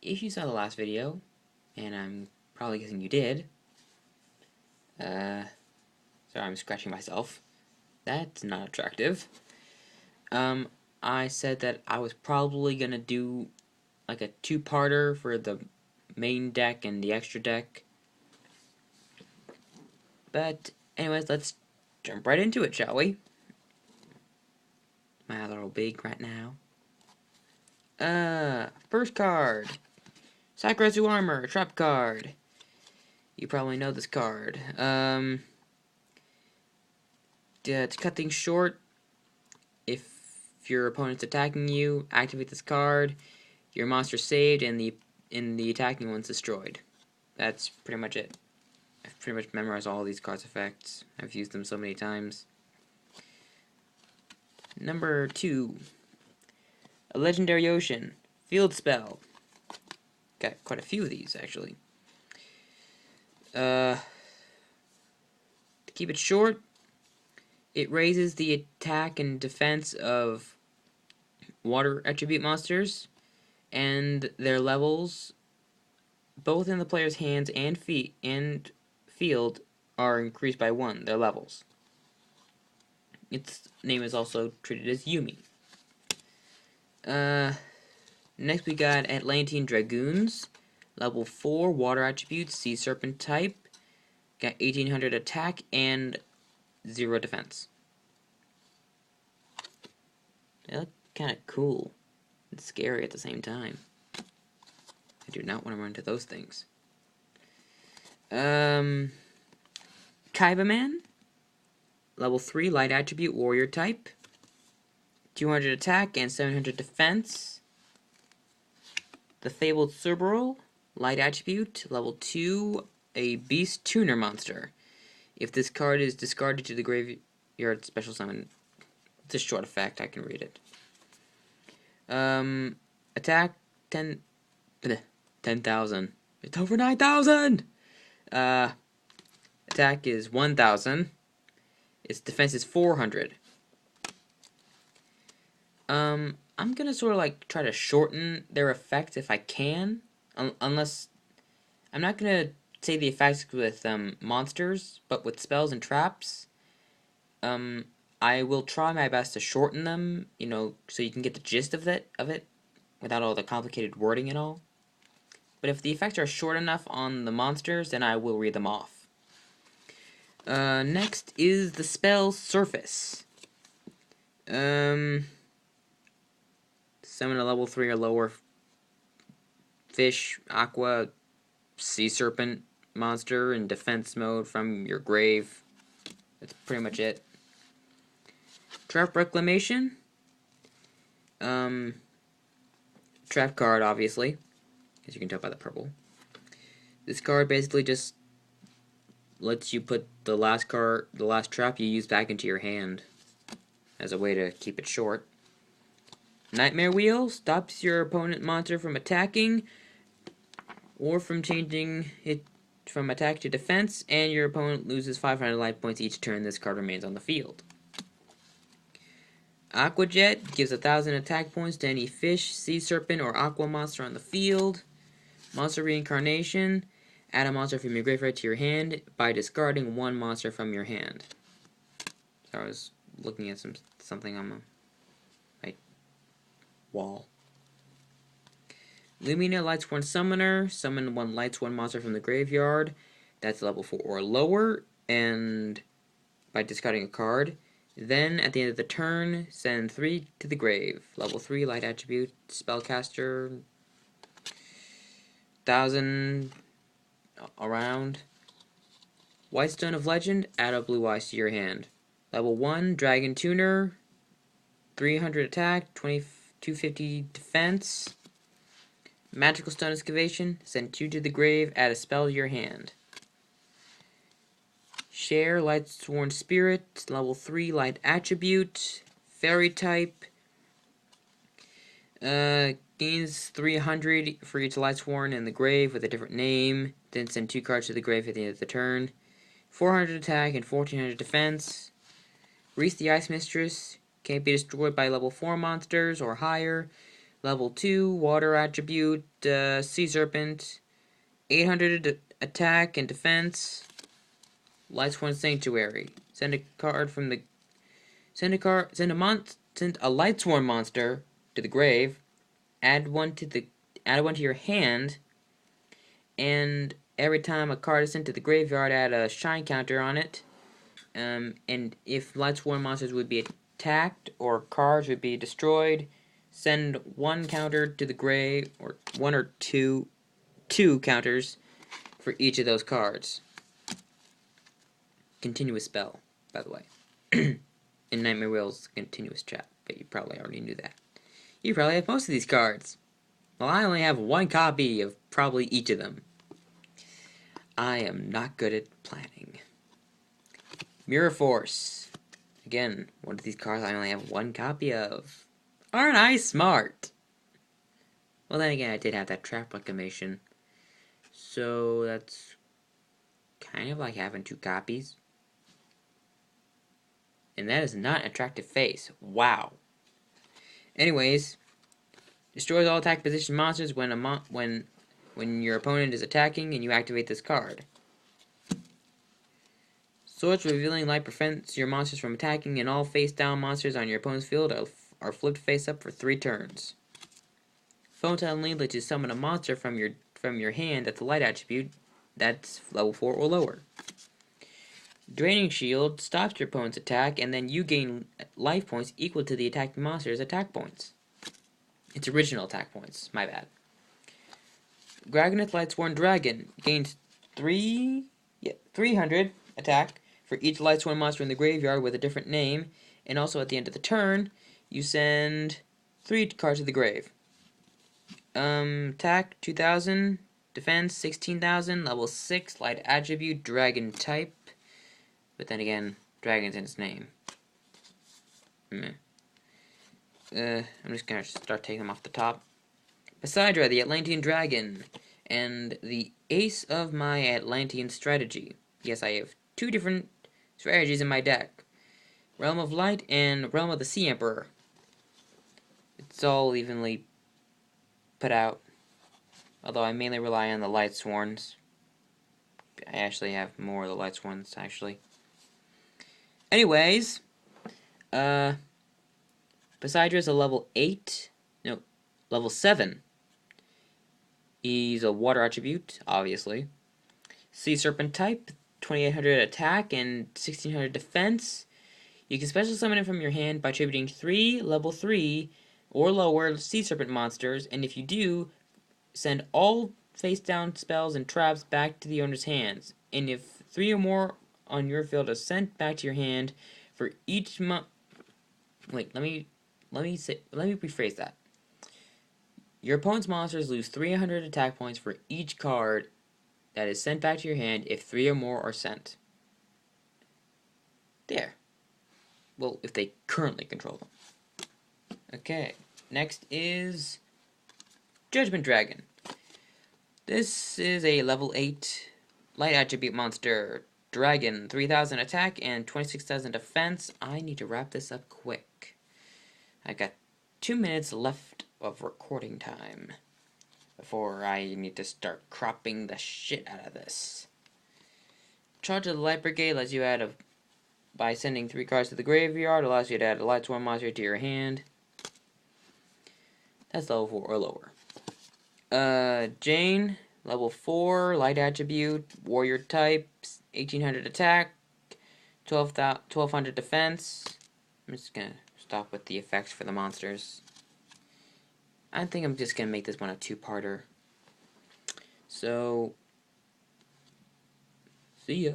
if you saw the last video, and I'm probably guessing you did, sorry, I'm scratching myself. That's not attractive. I said that I was probably gonna do like a two-parter for the main deck and the extra deck. But anyways, let's jump right into it, shall we? My eyes are all big right now. First card. Sakuretsu Armor, trap card. You probably know this card. To cut things short, if your opponent's attacking you, activate this card. Your monster's saved, and the attacking one's destroyed. That's pretty much it. I've pretty much memorized all these cards' effects. I've used them so many times. Number 2. A Legendary Ocean. Field Spell. Got quite a few of these, actually. To keep it short, it raises the attack and defense of water attribute monsters and their levels, both in the player's hands and feet and field, are increased by 1, their levels. Its name is also treated as Yumi. Next we got Atlantean Dragoons. Level 4, water attributes, Sea Serpent type. Got 1800 attack and 0 defense. They look kind of cool and scary at the same time. I do not want to run into those things. Kaibaman. Level 3, light attribute, warrior type. 200 attack and 700 defense. The Fabled Cerberus, light attribute, level 2, a beast tuner monster. If this card is discarded to the graveyard, special summon. It's a short effect, I can read it. Attack 10,000. It's over 9,000! Attack is 1,000. Its defense is 400. I'm gonna sort of like try to shorten their effect if I can, unless I'm not gonna say the effects with monsters, but with spells and traps. I will try my best to shorten them, so you can get the gist of it without all the complicated wording and all. But if the effects are short enough on the monsters, then I will read them off. Next is the spell Surface. Summon a level 3 or lower fish, aqua, sea serpent monster in defense mode from your grave. That's pretty much it. Trap Reclamation. Trap card, obviously, as you can tell by the purple. This card basically just lets you put the last trap you used back into your hand as a way to keep it short. Nightmare Wheel stops your opponent monster from attacking or from changing it from attack to defense, and your opponent loses 500 life points each turn this card remains on the field. Aqua Jet gives 1,000 attack points to any fish, sea serpent, or aqua monster on the field. Monster Reincarnation. Add a monster from your graveyard to your hand by discarding 1 monster from your hand. So I was looking at something on my wall. Lumina Lightsworn Summoner. Summon 1 Lightsworn monster from the graveyard. That's level 4 or lower, and by discarding a card. Then, at the end of the turn, send 3 to the grave. Level 3, light attribute, spellcaster, 1,000 around. Whitestone of Legend, add a blue eyes to your hand. Level 1, Dragon Tuner, 300 attack, 250 defense. Magical Stone Excavation, send 2 to the grave, add a spell to your hand. Share, Lightsworn Spirit, level 3, light attribute, fairy type. Gains 300 for each Lightsworn in the grave with a different name. Then send 2 cards to the grave at the end of the turn. 400 attack and 1400 defense. Reese the Ice Mistress can't be destroyed by level 4 monsters or higher. Level 2, Water Attribute, Sea Serpent, 800 attack and defense, Lightsworn Sanctuary. Send a card from the... Send a Lightsworn monster to the grave, add one to your hand, and every time a card is sent to the graveyard, add a shine counter on it. And if Lightsworn monsters would be attacked or cards would be destroyed, send one counter to the grave, or one or two counters for each of those cards. Continuous spell, by the way. In Nightmare Wheel's continuous chat, but you probably already knew that. You probably have most of these cards. Well, I only have one copy of probably each of them. I am not good at planning. Mirror Force. Again, one of these cards I only have one copy of. Aren't I smart? Well, then again, I did have that trap reclamation. So, that's kind of like having two copies. And that is not an attractive face. Wow. Anyways, destroys all attack position monsters when your opponent is attacking and you activate this card. Sword's Revealing Light prevents your monsters from attacking, and all face-down monsters on your opponent's field are flipped face-up for 3 turns. Photon Lead lets you summon a monster from your hand that's a light attribute that's level 4 or lower. Draining Shield stops your opponent's attack, and then you gain life points equal to the attacking monster's attack points. Its original attack points, my bad. Gragonith Lightsworn Dragon gains 300 attack for each Lightsworn monster in the graveyard with a different name, and also at the end of the turn, you send 3 cards to the grave. Attack 2000, defense 16,000, level 6, light attribute, dragon type. But then again, dragon's in its name. I'm just gonna start taking them off the top. Poseidra, the Atlantean Dragon, and the ace of my Atlantean strategy. Yes, I have 2 different strategies in my deck. Realm of Light and Realm of the Sea Emperor. It's all evenly put out. Although I mainly rely on the Lightsworns. I actually have more of the Lightsworns, actually. Anyways, Poseidra is a level 7. He's a water attribute, obviously. Sea Serpent type, 2800 attack and 1600 defense. You can special summon him from your hand by attributing 3 level 3 or lower Sea Serpent monsters, and if you do, send all face-down spells and traps back to the owner's hands. And if 3 or more on your field are sent back to your hand for each Wait, let me rephrase that. Your opponent's monsters lose 300 attack points for each card that is sent back to your hand if 3 or more are sent. There. Well, if they currently control them. Okay, next is Judgment Dragon. This is a level 8 light attribute monster. Dragon, 3,000 attack and 26,000 defense. I need to wrap this up quick. I got 2 minutes left of recording time before I need to start cropping the shit out of this. Charge of the Light Brigade lets you add by sending 3 cards to the graveyard, allows you to add a Lightsworn monster to your hand. That's level 4 or lower. Jane, level 4, light attribute, warrior type, 1800 attack, 1200 defense. I'm just gonna stop with the effects for the monsters. I think I'm just gonna make this one a 2-parter. So, see ya.